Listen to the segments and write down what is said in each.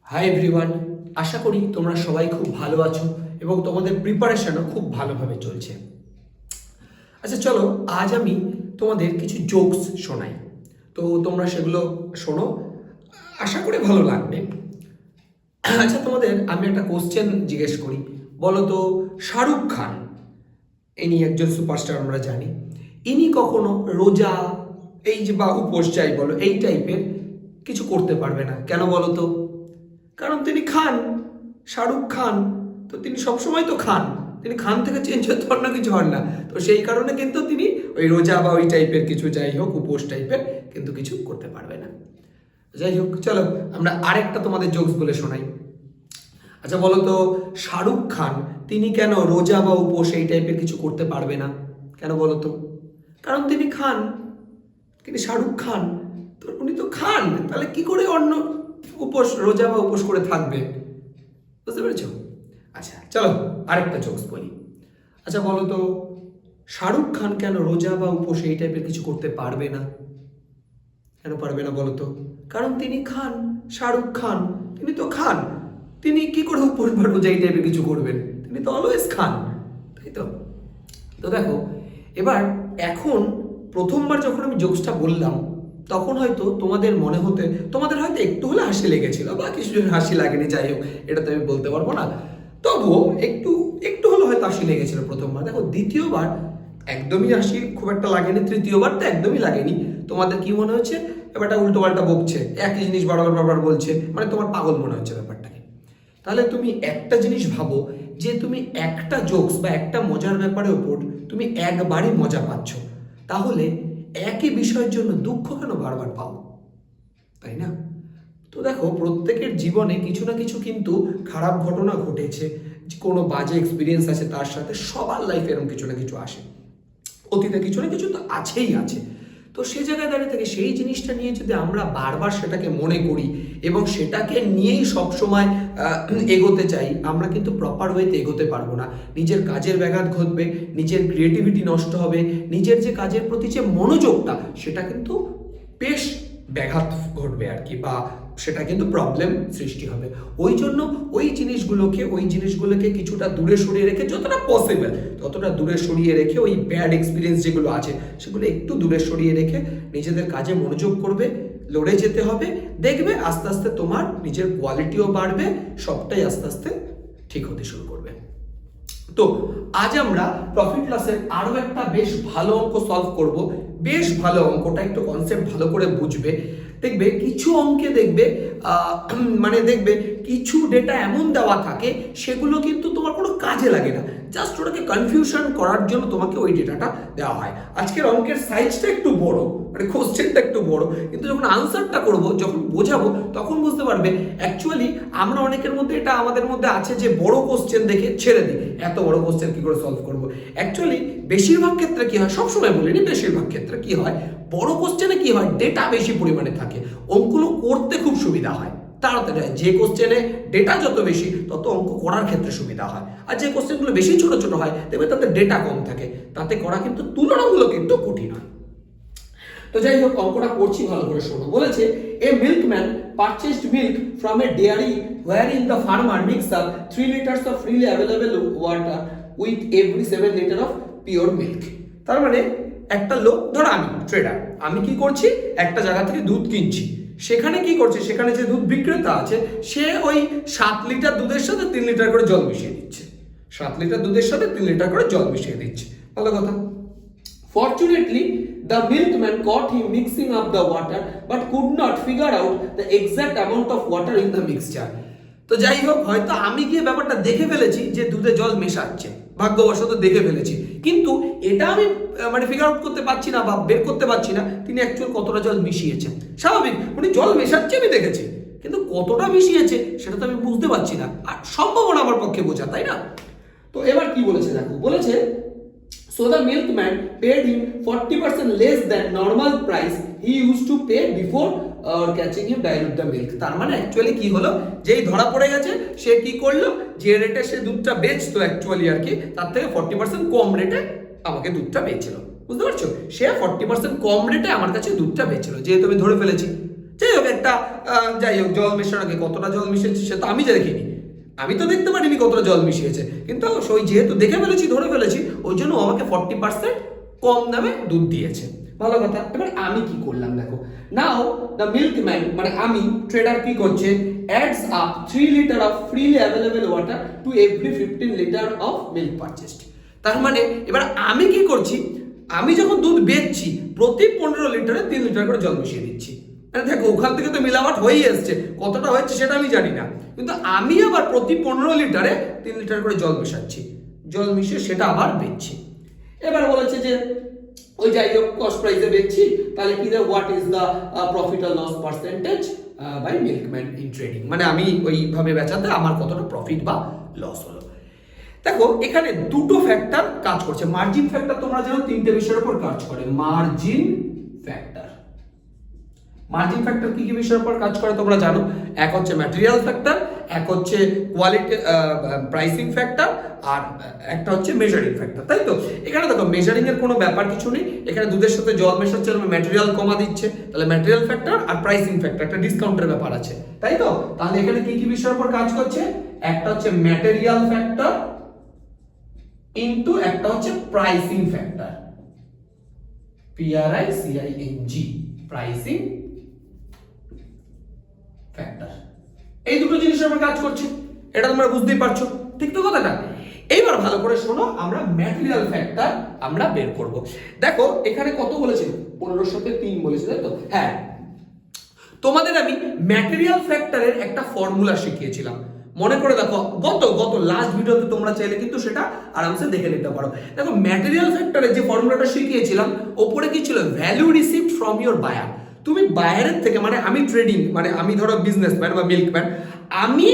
Hi everyone, আশা করি তোমরা সবাই খুব ভালো আছো এবং তোমাদের প্রিপারেশনও খুব ভালোভাবে চলছে। আচ্ছা চলো, আজ আমি তোমাদের কিছু জোকস শোনাই, তো তোমরা সেগুলো শোনো, আশা করি ভালো লাগবে। আচ্ছা তোমাদের আমি একটা কোশ্চেন জিজ্ঞেস করি, বলো তো শাহরুখ খান, ইনি একজন সুপারস্টার আমরা জানি, ইনি কখনো রোজা এই যে বা উপোস যাই বলো এই টাইপের কিছু করতে পারবে না, কেন বলো তো? কারণ তিনি খান, শাহরুখ খান, তো তিনি সবসময় তো খান, তিনি খান থেকে চেঞ্জ হতে অন্য কিছু হন না, তো সেই কারণে কিন্তু তিনি ওই রোজা বা ওই টাইপের কিছু যাই হোক উপোস টাইপের কিন্তু কিছু করতে পারবে না। যাই হোক চলো আমরা আরেকটা তোমাদের জোকস বলে শোনাই। আচ্ছা বলো তো শাহরুখ খান তিনি কেন রোজা বা উপোস এই টাইপের কিছু করতে পারবে না, কেন বলো তো? কারণ তিনি খান, তিনি শাহরুখ খান, তো উনি তো খান, তাহলে কি করে অন্য উপোস রোজা বা উপোস করে থাকবে? বুঝতে পেরেছো? আচ্ছা চলো আরেকটা জোকস বলি। আচ্ছা বলো তো শাহরুখ খান কেন রোজা বা উপোস এই টাইপের কিছু করতে পারবে না, কেন পারবে না বলো তো? কারণ তিনি খান, শাহরুখ খান, তিনি তো খান, তিনি কি করে উপোস বা রোজা এই টাইপের কিছু করবেন? তিনি তো অলওয়েজ খান, তাই তো? তো দেখো এবার এখন প্রথমবার যখন আমি জোকসটা বললাম তখন হয়তো তোমাদের মনে হতে তোমাদের হয়তো একটু হলে হাসি লেগেছিল বা কিছু জন হাসি লাগেনি, যাই হোক এটা তো আমি বলতে পারবো না, তবুও একটু একটু হলে হয়তো হাসি লেগেছিল প্রথমবার। দেখো দ্বিতীয়বার একদমই হাসি খুব একটা লাগেনি, তৃতীয়বার তো একদমই লাগেনি। তোমাদের কি মনে হচ্ছে ব্যাপারটা উল্টো পাল্টা বকছে, একই জিনিস বারবার বারবার বলছে, মানে তোমার পাগল মনে হচ্ছে ব্যাপারটাকে। তাহলে তুমি একটা জিনিস ভাবো যে তুমি একটা জোকস বা একটা মজার ব্যাপারের ওপর তুমি একবারই মজা পাচ্ছ, তাহলে একই বিষয়ের জন্য দুঃখ কেন বারবার পাও, তাই না? তো দেখো প্রত্যেকের জীবনে কিছু না কিছু কিন্তু খারাপ ঘটনা ঘটেছে, কোনো বাজে এক্সপিরিয়েন্স আছে, তার সাথে সবার লাইফে এরকম কিছু না কিছু আসে, অতীতে কিছু না কিছু তো আছেই আছে। তো সে জায়গায় দাঁড়িয়ে থেকে সেই জিনিসটা নিয়ে যদি আমরা বারবার সেটাকে মনে করি এবং সেটাকে নিয়েই সবসময় এগোতে চাই, আমরা কিন্তু প্রপার ওয়েতে এগোতে পারবো না। নিজের কাজের ব্যাঘাত ঘটবে, নিজের ক্রিয়েটিভিটি নষ্ট হবে, নিজের যে কাজের প্রতি যে মনোযোগটা সেটা কিন্তু বেশ ব্যাঘাত ঘটবে আর কি, বা সেটা কিন্তু প্রবলেম সৃষ্টি হবে। ওই জন্য ওই জিনিসগুলোকে কিছুটা দূরে সরিয়ে রেখে, যতটা পসিবল ততটা দূরে সরিয়ে রেখে, ওই ব্যাড এক্সপিরিয়েন্স যেগুলো আছে সেগুলো একটু দূরে সরিয়ে রেখে নিজেদের কাজে মনোযোগ করবে, লড়ে যেতে হবে, দেখবে আস্তে আস্তে তোমার নিজের কোয়ালিটিও বাড়বে, সবটাই আস্তে আস্তে ঠিক হতে শুরু করবে। তো আজ আমরা প্রফিট লসের আরো একটা বেশ ভালো অঙ্ক সলভ করব। বেশ ভালো অঙ্কটা, একটু কনসেপ্ট ভালো করে বুঝবে, দেখবে কিছু অঙ্কে দেখবে দেখবে কিছু ডেটা এমন দেওয়া থাকে সেগুলো কিন্তু তোমার কোনো কাজে লাগে না, জাস্ট ওটাকে কনফিউশন করার জন্য তোমাকে ওই ডেটাটা দেওয়া হয়। আজকের অঙ্কের সাইজটা একটু বড়, মানে কোশ্চেনটা একটু বড়, কিন্তু যখন আনসারটা করব, যখন বোঝাবো, তখন বুঝতে পারবে অ্যাকচুয়ালি আমরা অনেকের মধ্যে এটা আমাদের মধ্যে আছে যে বড় কোশ্চেন দেখে ছেড়ে দিই, এত বড় কোশ্চেন কি করে সলভ করব। অ্যাকচুয়ালি বেশিরভাগ ক্ষেত্রে কি হয়, সবসময় বলিনি, বেশিরভাগ ক্ষেত্রে কি হয়, বড় কোশ্চেনে কি হয়, ডেটা বেশি পরিমাণে থাকে, অঙ্কগুলো করতে খুব সুবিধা হয়, তাড়াতাড়ি হয়। যে কোশ্চেনে ডেটা যত বেশি তত অঙ্ক করার ক্ষেত্রে সুবিধা হয়, আর যে কোশ্চেনগুলো বেশি ছোট ছোট হয় দেখবে তাতে ডেটা কম থাকে, তাতে করা কিন্তু তুলনামূলক একটু কঠিন হয়। তো যাই হোক অঙ্কটা করছি, ভালো করে শোনো। বলেছে a milkman purchased milk from a dairy where in the farmer mix up 3 litres of freely available water with every 7 litre of pure milk. তার মানে একটা লোক, ধর আমি ট্রেডার, আমি কি করছি, একটা জায়গা থেকে দুধ কিনছি, সেখানে কি করছে, সেখানে যে দুধ বিক্রেতা আছে সে ওই 7 লিটার দুধের সাথে 3 লিটার করে জল মিশিয়ে দিচ্ছে, 7 লিটার দুধের সাথে 3 লিটার করে জল মিশিয়ে দিচ্ছে, ভালো কথা। Fortunately, the milkman caught him mixing up the water but could not figure out the exact amount of water in the mixture. তো যাই হোক, হয়তো আমি গিয়ে ব্যাপারটা দেখে ফেলেছি যে দুধে জল মেশাচ্ছে, ভাগ্যবশত দেখে ফেলেছি, কিন্তু এটা আমি ফিগার আউট করতে পারছি না বা বের করতে পারছি না তিনি অ্যাকচুয়াল কতটা জল মিশিয়েছেন। স্বাভাবিক, উনি জল মেশাচ্ছে আমি দেখেছি, কিন্তু কতটা মিশিয়েছে সেটা তো আমি বুঝতে পারছি না, আর সম্ভাবনা আমার পক্ষে বোঝা, তাই না? তো এবার কি বলেছে দেখো, বলেছে so the milkman paid him 40% less than normal price he used to pay before catching him dilute the milk. তার মানে অ্যাকচুয়ালি কি হলো, যেই ধরা পড়ে গেছে সে কি করলো, যে রেটে সে দুধটা বেচতো অ্যাকচুয়ালি আর কি, তার থেকে 40% কম রেটে আমাকে দুধটা বেচছিল, বুঝতে পারছো? সে 40% কম রেটে আমার কাছে দুধটা বেচছিল, যেহেতু আমি ধরে ফেলেছি, যাই হোক একটা যাই হোক জল মেশানোর আগে কতটা জল মিশিয়েছে সে তো আমি দেখিনি, আমি তো দেখতে পারিনি কতটা জল মিশিয়েছে, কিন্তু ওই যেহেতু দেখে ফেলেছি ধরে ফেলেছি ওই জন্য আমাকে 40% কম দামে দুধ দিয়েছে। ভালো কথা। এবার আমি কি করলাম দেখো, নাও দ্য মিল্কম্যান মানে আমি ট্রেডার কি করছে, adds up 3 litre of freely available water to every 15 litre of milk purchased. তার মানে এবার আমি কি করছি, আমি যখন দুধ বেচছি প্রতি 15 লিটারে 3 লিটার করে জল মিশিয়ে দিচ্ছি। দেখো ওখান থেকে তো মিলাওয়াট হয়েই এসছে, কতটা হয়েছে সেটা আমি জানি না, কিন্তু আমি আবার প্রতি 15 লিটারে 3 লিটার করে জল মেশাচ্ছি, জল মিশিয়ে সেটা আবার বেচছি। এবার বলেছে যে ওই যাই হোক কস্ট প্রাইসে বেচছি, তাহলে কি দেয়, হোয়াট ইজ দ্য প্রফিট আর loss percentage by milkman in trading, মানে আমি ওইভাবে বেচাতে আমার কতটা প্রফিট বা লস হলো। দেখো এখানে দুটো ফ্যাক্টর কাজ করছে। মার্জিন ফ্যাক্টর তোমরা জানো তিনটে বিষয়ের উপর কাজ করে। মার্জিন ফ্যাক্টর, মার্জিন ফ্যাক্টর কি কি বিষয়ের উপর কাজ করে তোমরা জানো, এক হচ্ছে ম্যাটেরিয়াল ফ্যাক্টর, এক হচ্ছে কোয়ালিটি প্রাইসিং ফ্যাক্টর, আর একটা হচ্ছে মেজারিং ফ্যাক্টর, তাই তো। এখানে দেখো মেজারিং এর কোনো ব্যাপার কিছু নেই, এখানে দুধের সাথে জল মেশাচ্ছে ম্যাটেরিয়াল কমা দিচ্ছে, তাহলে ম্যাটেরিয়াল ফ্যাক্টর আর প্রাইসিং ফ্যাক্টর একটা ডিসকাউন্টের ব্যাপার আছে, তাই তো। তাহলে এখানে কি কি বিষয়ের উপর কাজ করছে, একটা হচ্ছে ম্যাটেরিয়াল ফ্যাক্টর ইনটু একটা হচ্ছে pricing factor, PRICING, pricing factor. এই দুটো জিনিসের উপর কাজ করছে, এটা তোমরা বুঝতেই পারছো, ঠিক তো কথাটা। এইবার ভালো করে শোনো, আমরা ম্যাটেরিয়াল ফ্যাক্টর আমরা বের করব। দেখো এখানে কত বলেছে, 15 সাথে 3 বলেছে, তাই তো। হ্যাঁ, তোমাদের আমি ম্যাটেরিয়াল ফ্যাক্টরের একটা ফর্মুলা শিখিয়েছিলাম, মনে করে দেখো, গত লাস্ট ভিডিওতে তোমরা চাইলে কিন্তু সেটা আরামসে দেখে নিতে পারো। দেখো ম্যাটেরিয়াল ফ্যাক্টরে যে ফর্মুলাটা শিখিয়েছিলাম, ওপরে কি ছিল, value received from your buyer. তুমি বায়ারের থেকে, মানে আমি ট্রেডিং, মানে আমি ধরো বিজনেসম্যান বা মিল্কম্যান, আমি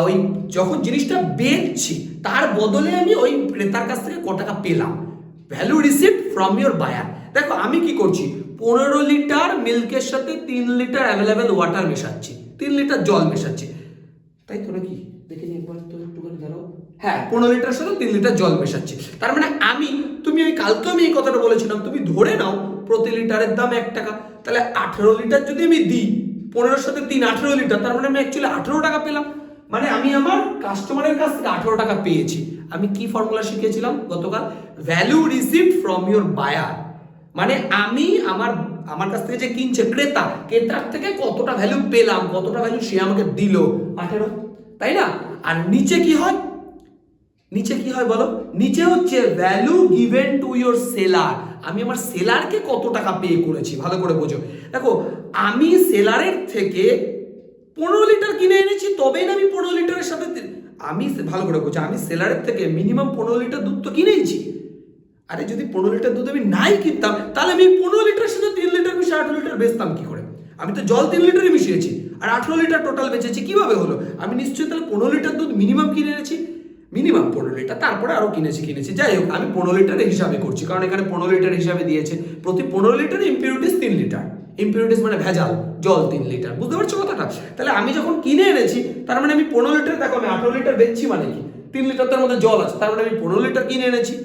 ওই যখন জিনিসটা বেচছি তার বদলে আমি ওই ক্রেতার কাছ থেকে কত টাকা পেলাম, value received from your buyer. দেখো আমি কি করছি, 15 লিটার মিল্কের সাথে 3 লিটার অ্যাভেলেবেল ওয়াটার মেশাচ্ছি, 3 লিটার জল মেশাচ্ছি, তাই তো নাকি, দেখে নি একবার তো একটুখানি দাঁড়াও। হ্যাঁ, 15 লিটার সাথে 3 লিটার জল মেশাচ্ছি, তার মানে তুমি কালকে আমি এই কথাটা বলেছিলাম, তুমি ধরে নাও প্রতি লিটারের দাম 1 টাকা, তাহলে 18 লিটার যদি আমি দিই, 15 সাথে 3 18 লিটার, তার মানে আমি অ্যাকচুয়ালি 18 টাকা পেলাম, মানে আমি আমার কাস্টমারের কাছ থেকে 18 টাকা পেয়েছি। আমি কি ফর্মুলা শিখিয়েছিলাম গতকাল, value received from your buyer, মানে আমি আমার কাছ থেকে যে কিনছে ক্রেতার থেকে কতটা ভ্যালু পেলাম, কতটা ভ্যালু সে আমাকে দিল, 18, তাই না। আর নিচে কি হয়, বলো, নিচে হচ্ছে value given to your seller, আমি আমার সেলারকে কত টাকা পে করেছি, ভালো করে বোঝো। দেখো আমি সেলারের থেকে 15 লিটার কিনে এনেছি, তবেই না আমি 15 লিটারের সাথে, আমি ভালো করে বোঝো, আমি সেলারের থেকে মিনিমাম 15 লিটার দুধ তো কিনেইছি। আরে যদি 15 লিটার দুধ আমি নাই কিনতাম, তাহলে আমি 15 লিটারের সাথে 3 লিটার মিশিয়ে 18 লিটার বেচতাম কি করে? আমি তো জল 3 লিটারই মিশিয়েছি আর 18 লিটার টোটাল বেচেছি, কিভাবে হলো? আমি নিশ্চয়ই তাহলে 15 লিটার দুধ মিনিমাম কিনে এনেছি, মিনিমাম 15 লিটার, তারপরে আরো কিনেছি। যাই হোক, আমি 15 লিটারের হিসাবে করছি, কারণ এখানে 15 লিটার হিসাবে দিয়েছে, প্রতি 15 লিটারে ইম্পিউরিটিস 3 লিটার, ইম্পিউরিটিস মানে ভেজাল, জল 3 লিটার, বুঝতে পারছো কথাটা? তাহলে আমি যখন কিনে এনেছি, তার মানে আমি 15 লিটার, দেখো আমি 18 লিটার বেচছি, মানে কি 3 লিটার তার মধ্যে জল আছে, তার মানে আমি 15 লিটার কিনে এনেছি।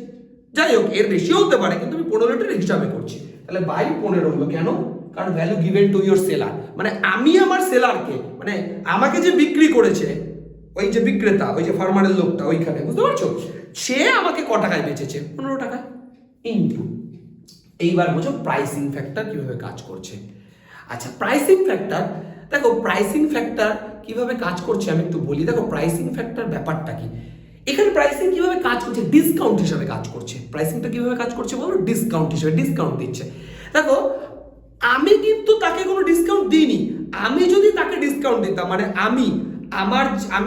যাই হোক, এর বেশিও হতে পারে, কিন্তু আমি 15 লিটার হিসাবে করছি, তাহলে বাই 15 হলো। কেন? কারণ value given to your seller, মানে আমি আমার সেলারকে, মানে আমাকে যে বিক্রি করেছে, ওই যে বিক্রেতা, ওই যে ফার্মারের লোকটা ওইখানে, বুঝতে পারছো, সে আমাকে ক টাকায় বেচেছে, 15 টাকায়, ইনটু। এইবার বোঝো প্রাইসিং ফ্যাক্টর কিভাবে কাজ করছে। আচ্ছা, প্রাইসিং ফ্যাক্টর, দেখো প্রাইসিং ফ্যাক্টর কিভাবে কাজ করছে আমি একটু বলি। দেখো প্রাইসিং ফ্যাক্টর ব্যাপারটা কি, এখানে প্রাইসিং কিভাবে কাজ করছে, ডিসকাউন্ট হিসাবে কাজ করছে। প্রাইসিংটা কিভাবে কাজ করছে বলো, ডিসকাউন্ট হিসাবে, ডিসকাউন্ট দিচ্ছে। দেখো আমি কিন্তু তাকে কোনো ডিসকাউন্ট দিইনি, আমি যদি তাকে ডিসকাউন্ট দিতাম, মানে আমি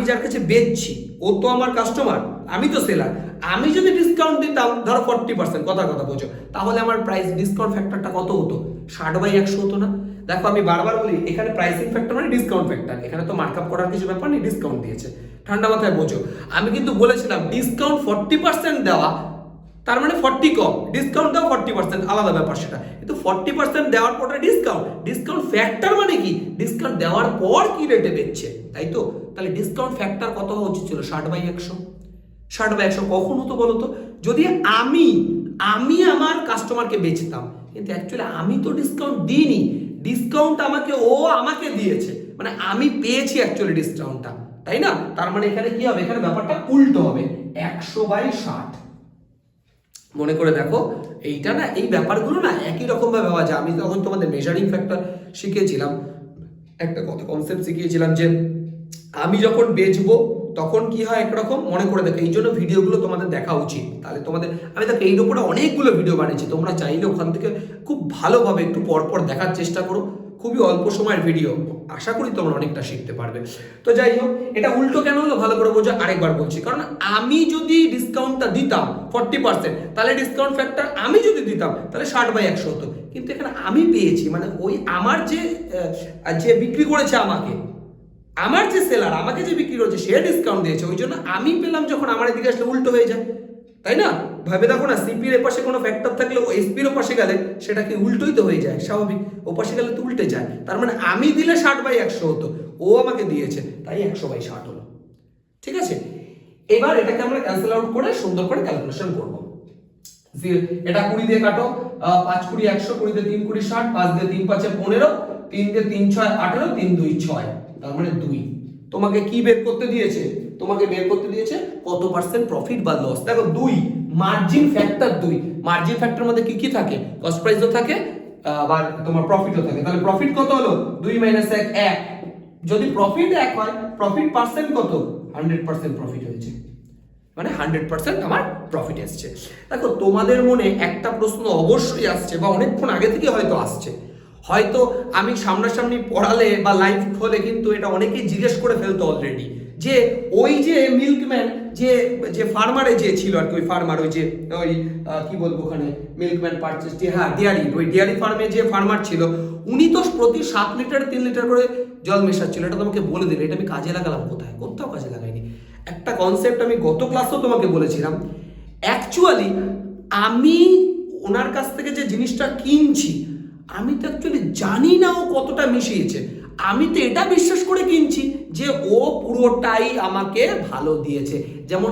যার কাছে বেচছি, ও তো আমার কাস্টমার, আমি তো সেলার, আমি যদি ডিসকাউন্ট দিতাম ধরো 40%, কথা বোঝো, তাহলে আমার প্রাইস ডিসকাউন্ট ফ্যাক্টরটা কত হতো, 60/100 হতো না? দেখো আমি বারবার বলি, এখানে প্রাইসিং ফ্যাক্টর মানে ডিসকাউন্ট ফ্যাক্টর, এখানে তো মার্কআপ করার কিছু ব্যাপার নেই, ডিসকাউন্ট দিয়েছে, ঠান্ডা মাথায় বোঝো। আমি কিন্তু বলেছিলাম ডিসকাউন্ট 40% দেওয়া, তার মানে 40 কম, ডিসকাউন্ট দাও 40%, আলাদা ব্যাপার সেটা, কিন্তু 40% দেওয়ার পরে ডিসকাউন্ট ফ্যাক্টর মানে কি, ডিসকাউন্ট দেওয়ার পর কি রেটে বেচছে, তাই তো। তাহলে ডিসকাউন্ট ফ্যাক্টর কত হওয়া উচিত ছিল, 60/100। 60/100 কখন হতো বলো তো, যদি আমি আমার কাস্টমারকে বেচতাম, কিন্তু অ্যাকচুয়ালি আমি তো ডিসকাউন্ট দিইনি, ডিসকাউন্ট আমাকে দিয়েছে, মানে আমি পেয়েছি অ্যাকচুয়ালি ডিসকাউন্টটা, তাই না? তার মানে এখানে কি হবে, এখানে ব্যাপারটা উল্টো হবে, 100/60। মনে করে দেখো, এইটা না, এই ব্যাপারগুলো না একই রকম ভাবে ভাবা যায়। আমি তখন তোমাদের মেজারিং ফ্যাক্টর শিখিয়েছিলাম, একটা কথা কনসেপ্ট শিখিয়েছিলাম যে আমি যখন বেচবো তখন কি হয় একরকম, মনে করে দেখো। এই জন্য ভিডিওগুলো তোমাদের দেখা উচিত, তাহলে তোমাদের, আমি দেখো এর উপরে অনেকগুলো ভিডিও বানিয়েছি, তোমরা চাইলে ওখান থেকে খুব ভালোভাবে একটু পরপর দেখার চেষ্টা করো, খুবই অল্প সময়ের ভিডিও, আশা করি তোমরা অনেকটা শিখতে পারবে। তো যাই হোক, এটা উল্টো কেন হলো ভালো করে বোঝো, আরেকবার বলছি। কারণ আমি যদি ডিসকাউন্টটা দিতাম 40%, তাহলে ডিসকাউন্ট ফ্যাক্টর আমি যদি দিতাম তাহলে 60/100 হতো, কিন্তু এখানে আমি পেয়েছি, মানে ওই আমার যে বিক্রি করেছে আমাকে, আমার যে সেলার আমাকে যে বিক্রি করেছে সে ডিসকাউন্ট দিয়েছে, ওই জন্য আমি পেলাম। যখন আমার এদিকে আসলে উল্টো হয়ে যায়, তাই না? ভাবে দেখো না, সিপির এপাশে কোনো ফ্যাক্টর থাকলে ও এসপির ওপাশে গেলে সেটা কি উল্টোই তো হয়ে যায়, স্বাভাবিক। ওপাশে গেলে তো উল্টে যায়, তার মানে আমি দিলে 60/100 হতো, ও আমাকে দিয়েছে, তাই 100/60 হলো। ঠিক আছে, এবার এটাকে আমরা ক্যান্সেল আউট করে সুন্দর করে ক্যালকুলেশন করবো। এটা 20 দিয়ে কাটো, 5 20 100, 20 দিয়ে 3 20 60, 5 দিয়ে 3 5 15, 3 দিয়ে 3 6 18, 3 2 6, তার মানে 2। তোমাকে কি বের করতে দিয়েছে? তোমাকে বের করতে দিয়েছে কত পার্সেন্ট প্রফিট বা লস। দেখো 2, মার্জিন ফ্যাক্টর 2। মার্জিন ফ্যাক্টরের মধ্যে কি কি থাকে? কস্ট প্রাইসও থাকে, আবার তোমার প্রফিটও থাকে। তাহলে প্রফিট কত হলো? 2 - 1 1। যদি প্রফিট 1 হয়, প্রফিট পার্সেন্ট কত? 100% প্রফিট হয়েছে, মানে 100% আমার প্রফিট এসছে। দেখো তোমাদের মনে একটা প্রশ্ন অবশ্যই আসছে, বা অনেকক্ষণ আগে থেকে হয়তো আসছে, হয়তো আমি সামনাসামনি পড়ালে বা লাইভ হলে কিন্তু এটা অনেকেই জিজ্ঞেস করে ফেলতো অলরেডি, যে ওই যে মিল্কম্যান যে ফার্মারে যে ছিল আর কি, ওই ফার্মার ওই কি বলবো ওখানে, মিল্কম্যান পারচেজ, হ্যাঁ ডেয়ারি, ওই ডেয়ারি ফার্মে যে ফার্মার ছিল, উনি তো প্রতি 7 লিটার 3 লিটার করে জল মেশাচ্ছিল। এটা তোমাকে বলে দিলে, এটা আমি কাজে লাগালাম কোথায়? কোথাও কাজে লাগাইনি। একটা কনসেপ্ট আমি গত ক্লাসেও তোমাকে বলেছিলাম, অ্যাকচুয়ালি আমি ওনার কাছ থেকে যে জিনিসটা কিনছি, আমি তো অ্যাকচুয়ালি জানি না ও কতটা মিশিয়েছে। আমি তো এটা বিশ্বাস করে কিনছি যে ও পুরোটাই আমাকে ভালো দিয়েছে। যেমন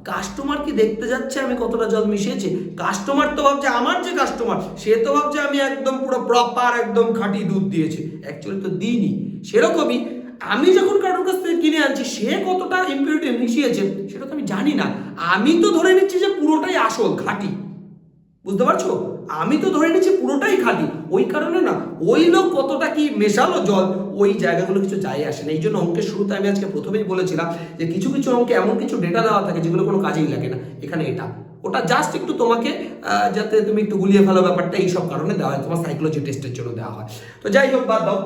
কাস্টমার কি দেখতে যাচ্ছে আমি কতটা জল মিশিয়েছি? কাস্টমার তো ভাবছে, আমার যে কাস্টমার সে তো ভাবছে আমি একদম পুরো প্রপার একদম খাঁটি দুধ দিয়েছি, অ্যাকচুয়ালি তো দিইনি। সেরকমই আমি যখন কারোর কাছ থেকে কিনে আনছি, সে কতটা ইম্পিউরিটি মিশিয়েছে সেটা তো আমি জানি না। আমি তো ধরে নিচ্ছি যে পুরোটাই আসল খাঁটি, বুঝতে পারছো? আমি তো ধরে নিচ্ছি পুরোটাই খাঁটি, ওই কারণে না ওই লোক কতটা কি মেশালো জল, ওই জায়গাগুলো কিছু যায় আসে না। এই জন্য অঙ্কের শুরুতে আমি আজকে প্রথমেই বলেছিলাম যে কিছু কিছু অঙ্কে এমন কিছু ডেটা দেওয়া থাকে যেগুলো কোনো কাজেই লাগে না। এখানে এটা ওটা জাস্ট একটু তোমাকে যাতে তুমি একটু গুলিয়ে ফেলো ব্যাপারটা, এইসব কারণে দেওয়া হয়, তোমার সাইকোলজি টেস্টের জন্য দেওয়া হয়। তো যাই হোক, বাদ দাও।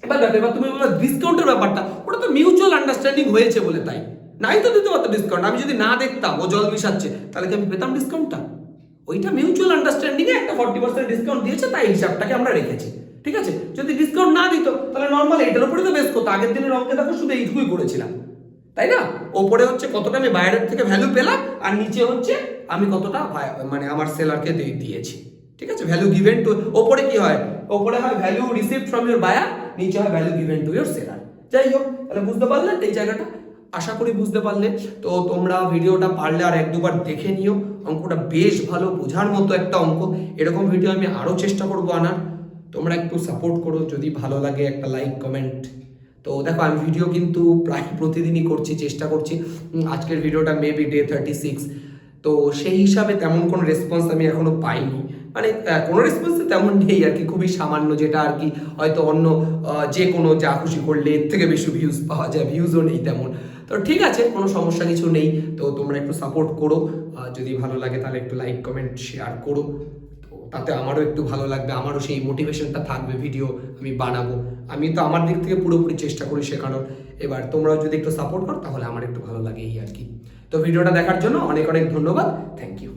এবার তুমি বলো ডিসকাউন্টের ব্যাপারটা, ওটা তো মিউচুয়াল আন্ডারস্ট্যান্ডিং হয়েছে বলে তাই, নাই তো দিতে পারতো ডিসকাউন্ট। আমি যদি না দেখতাম ও জল মিশাচ্ছে, তাহলে কি আমি পেতাম ডিসকাউন্টটা? ওইটা মিউচুয়াল আন্ডারস্ট্যান্ডিং এ একটা 40% ডিসকাউন্ট দিয়েছে, তাই হিসাবটাকে আমরা রেখেছি। ঠিক আছে, যদি ডিসকাউন্ট না দিত তাহলে নর্মাল এইটার উপরে তো বেস করতো। আগের দিনের অঙ্কে দেখো শুধু এইটুকুই করেছিলাম, তাই না? ওপরে হচ্ছে কতটা আমি বাইরের থেকে ভ্যালু পেলাম, আর নিচে হচ্ছে আমি কতটা মানে আমার সেলারকে দিয়েছি। ঠিক আছে, ভ্যালু গিভেন টু, ওপরে কি হয়? ওপরে হয় value received from your buyer, নিচে হয় value given to your seller. যাই হোক, তাহলে বুঝতে পারলে এই জায়গাটা, আশা করি বুঝতে পারলে। তো তোমরা ভিডিওটা পারলে আর 1-2 বার দেখে নিও, অঙ্কটা বেশ ভালো বোঝার মতো একটা অঙ্ক। এরকম ভিডিও আমি আরও চেষ্টা করবো আনার, তোমরা একটু সাপোর্ট করো। যদি ভালো লাগে একটা লাইক কমেন্ট। তো দেখো আমি ভিডিও কিন্তু প্রায় প্রতিদিনই করছি, চেষ্টা করছি। আজকের ভিডিওটা মেবি ডে 36, তো সেই হিসাবে তেমন কোনো রেসপন্স আমি এখনো পাইনি, মানে কোনো রেসপন্স তেমন নেই আর কি, খুবই সামান্য, যেটা আর কি হয়তো অন্য যে কোনো যা খুশি করলে এর থেকে বেশি ভিউজ পাওয়া যায়, ভিউজও নেই তেমন। তো ঠিক আছে, কোনো সমস্যা কিছু নেই। তো তোমরা একটু সাপোর্ট করো, যদি ভালো লাগে তাহলে একটু লাইক কমেন্ট শেয়ার করো, তো তাতে আমারও একটু ভালো লাগবে, আমারও সেই মোটিভেশনটা থাকবে ভিডিও আমি বানাবো। আমি তো আমার দিক থেকে পুরোপুরি চেষ্টা করি শেখানোর, এবার তোমরাও যদি একটু সাপোর্ট করো তাহলে আমার একটু ভালো লাগে এই আর কি। তো ভিডিওটা দেখার জন্য অনেক অনেক ধন্যবাদ, থ্যাংক ইউ।